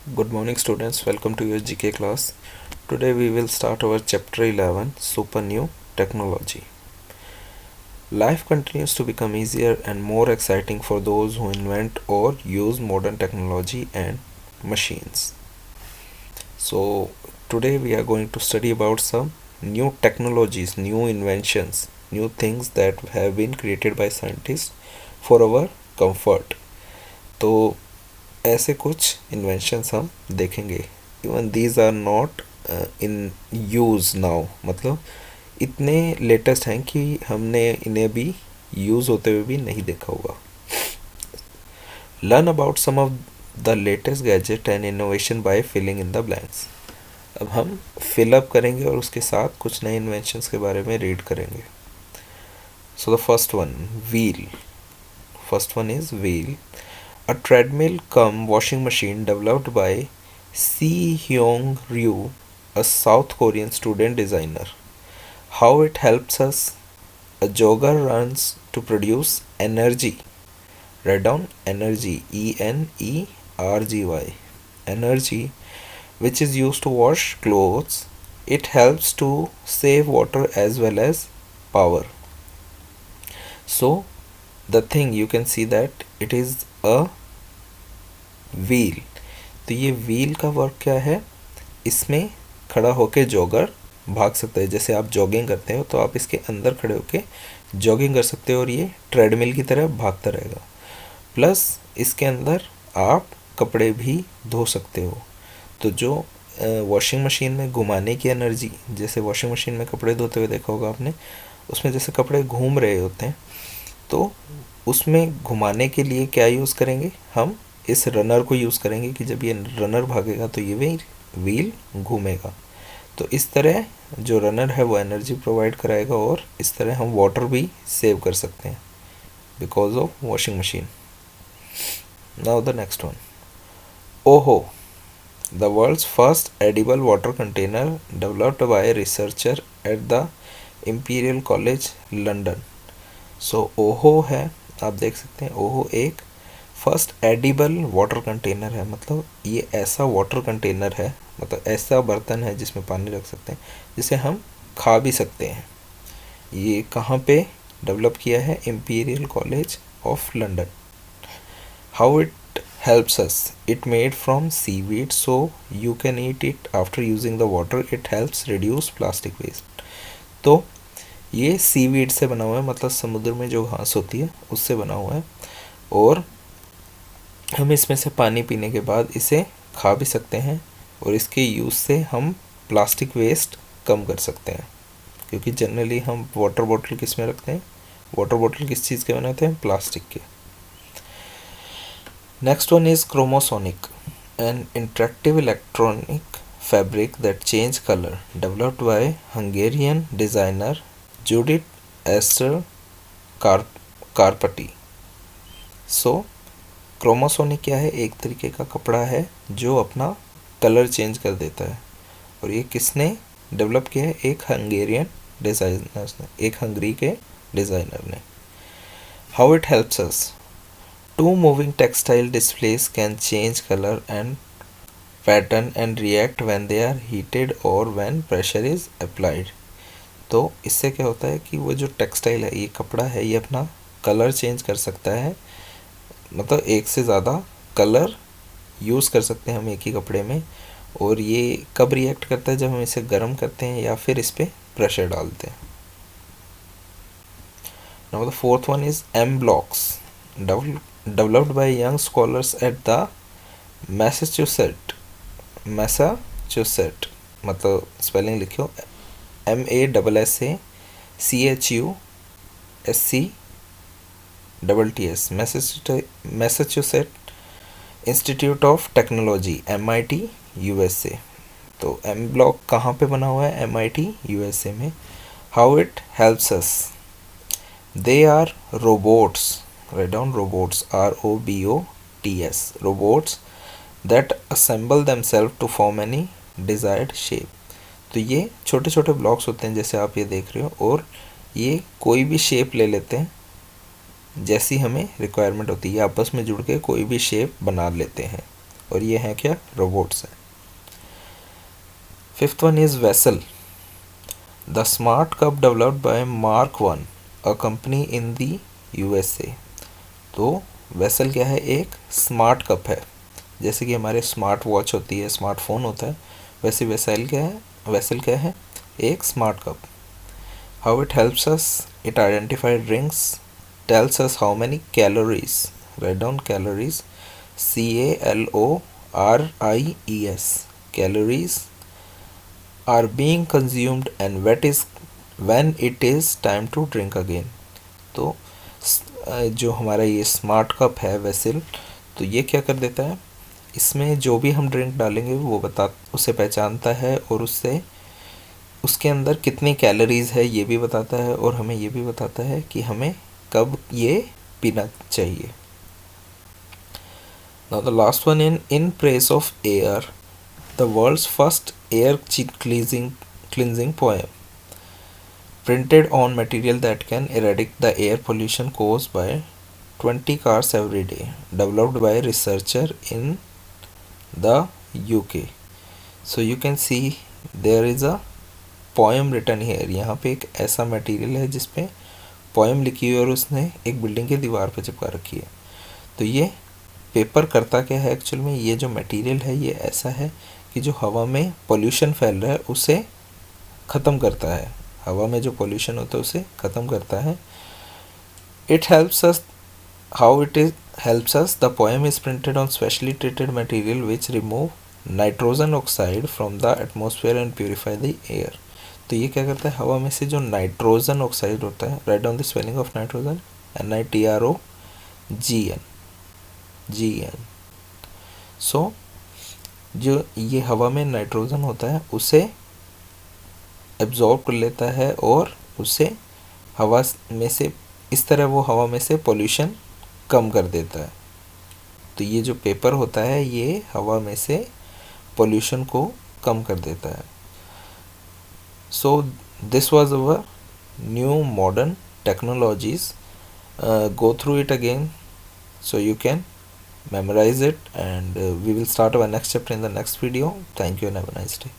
Good morning, students. Welcome to your GK class. Today we will start our chapter 11 Super New Technology. Life continues to become easier and more exciting for those who invent or use modern technology and machines. So, today we are going to study about some new technologies, new inventions, new things that have been created by scientists for our comfort. तो ऐसे कुछ inventions हम देखेंगे. Even these are not in use now, मतलब इतने latest हैं कि हमने इन्हें भी यूज़ होते हुए भी नहीं देखा होगा. Learn about some of the latest gadget and innovation by filling in the blanks. अब हम फिलअप करेंगे और उसके साथ कुछ नए इन्वेंशंस के बारे में रीड करेंगे. So the first one, wheel. First one is wheel. A treadmill cum washing machine developed by See Hyung Ryu, a South Korean student designer. How it helps us? A jogger runs to produce energy. Write down energy, ENERGY. Energy, which is used to wash clothes. It helps to save water as well as power. So, the thing you can see that it is a wheel. तो ये wheel का work क्या है, इसमें खड़ा होके jogger भाग सकता है. जैसे आप जॉगिंग करते हो तो आप इसके अंदर खड़े होके जॉगिंग कर सकते हो और ये ट्रेडमिल की तरह भागता रहेगा. प्लस इसके अंदर आप कपड़े भी धो सकते हो. तो जो वॉशिंग मशीन में घुमाने की एनर्जी, जैसे वॉशिंग मशीन में कपड़े धोते हुए देखा होगा आपने, उसमें जैसे कपड़े घूम रहे होते हैं, तो उसमें घुमाने के लिए क्या यूज़ करेंगे, हम इस रनर को यूज़ करेंगे कि जब ये रनर भागेगा तो ये व्हील घूमेगा. तो इस तरह जो रनर है वो एनर्जी प्रोवाइड कराएगा और इस तरह हम वाटर भी सेव कर सकते हैं because of washing machine. Now the next one, ओहो. The world's first edible water container developed by researcher at the Imperial College London. So ओहो है, आप देख सकते हैं, ओहो एक फर्स्ट एडिबल वाटर कंटेनर है. मतलब ये ऐसा वाटर कंटेनर है, मतलब ऐसा बर्तन है जिसमें पानी रख सकते हैं, जिसे हम खा भी सकते हैं. ये कहाँ पे डेवलप किया है, Imperial College of London. How it helps us, it made from seaweed so you can eat it after using the water. It helps reduce plastic waste. तो ये सीवीड से बना हुआ है, मतलब समुद्र में जो घास होती है उससे बना हुआ है, और हम इसमें से पानी पीने के बाद इसे खा भी सकते हैं और इसके यूज़ से हम प्लास्टिक वेस्ट कम कर सकते हैं. क्योंकि जनरली हम वाटर बॉटल किस में रखते हैं, वाटर बॉटल किस चीज़ के बनाते हैं, प्लास्टिक के. Next one is Chromosonic, an interactive electronic fabric that change colour developed by Hungarian designer Judith Eszter Karpati. So Chromosonic क्या है, एक तरीके का कपड़ा है जो अपना कलर चेंज कर देता है, और ये किसने डेवलप किया है, एक हंगेरियन डिज़ाइनर्स ने, एक हंगरी के डिज़ाइनर ने. How it helps us, two moving textile displays can change colour and pattern and react when they are heated और व्हेन प्रेशर इज अप्लाइड. तो इससे क्या होता है कि वो जो टेक्सटाइल है, ये कपड़ा है, ये अपना कलर चेंज कर सकता है. मतलब एक से ज़्यादा कलर यूज़ कर सकते हैं हम एक ही कपड़े में. और ये कब रिएक्ट करता है, जब हम इसे गर्म करते हैं या फिर इस पर प्रेशर डालते हैं. Now the fourth one is M blocks, developed by young scholars at the Massachusetts. मतलब स्पेलिंग लिखियो, MASSACHUSETS, Massachusetts Institute of Technology, MIT USA. तो एम ब्लॉक कहाँ पे बना हुआ है, MIT USA में. How it helps us, they are robots. Write down robots, ROBOTS, robots that assemble themself to form any desired shape. तो ये छोटे छोटे ब्लॉक्स होते हैं जैसे आप ये देख रहे हो, और ये कोई भी शेप ले लेते हैं जैसी हमें रिक्वायरमेंट होती है, आपस में जुड़ के कोई भी शेप बना लेते हैं और ये हैं क्या, रोबोट्स हैं। Fifth one is vessel, the smart cup developed by mark one, a company in the USA. तो वेसल क्या है, एक स्मार्ट कप है, जैसे कि हमारे स्मार्ट वॉच होती है, स्मार्टफोन होता है, वैसे वेसल क्या है, वेसल क्या है, एक smart cup. How it helps us, it identify drinks, tells us how many calories, write down calories, CALORIES, calories are being consumed and when it is time to drink again। तो जो हमारा ये smart cup है vessel, तो ये क्या कर देता है, इसमें जो भी हम ड्रिंक डालेंगे वो उसे पहचानता है, और उससे उसके अंदर कितनी कैलोरीज है ये भी बताता है, और हमें ये भी बताता है कि हमें कब ये पीना चाहिए। Now the last one, in praise of air, the world's first air cleansing poem, printed on material that can eradicate the air pollution caused by 20 cars every day, developed by researcher in the UK। So you can see there is a poem written here। यहाँ पे एक ऐसा material है जिसपे poem लिखी हुई है, और उसने एक बिल्डिंग की दीवार पर चिपका रखी है। तो ये पेपर करता क्या है एक्चुअल में, ये जो मटेरियल है ये ऐसा है कि जो हवा में पोल्यूशन फैल रहा है उसे ख़त्म करता है, हवा में जो पोल्यूशन होता है उसे ख़त्म करता है। It helps us, how it is helps us, the poem is printed on specially treated material which remove nitrogen oxide from the atmosphere and purify the air. तो ये क्या करता है, हवा में से जो नाइट्रोजन ऑक्साइड होता है, write down the spelling of nitrogen, NITROGN। सो जो ये हवा में नाइट्रोजन होता है उसे एब्जॉर्ब कर लेता है, और उसे हवा में से, इस तरह वो हवा में से पोल्यूशन कम कर देता है। तो ये जो पेपर होता है ये हवा में से पोल्यूशन को कम कर देता है। So this was our new modern technologies। Go through it again so you can memorize it, and we will start our next chapter in the next video. Thank you and have a nice day.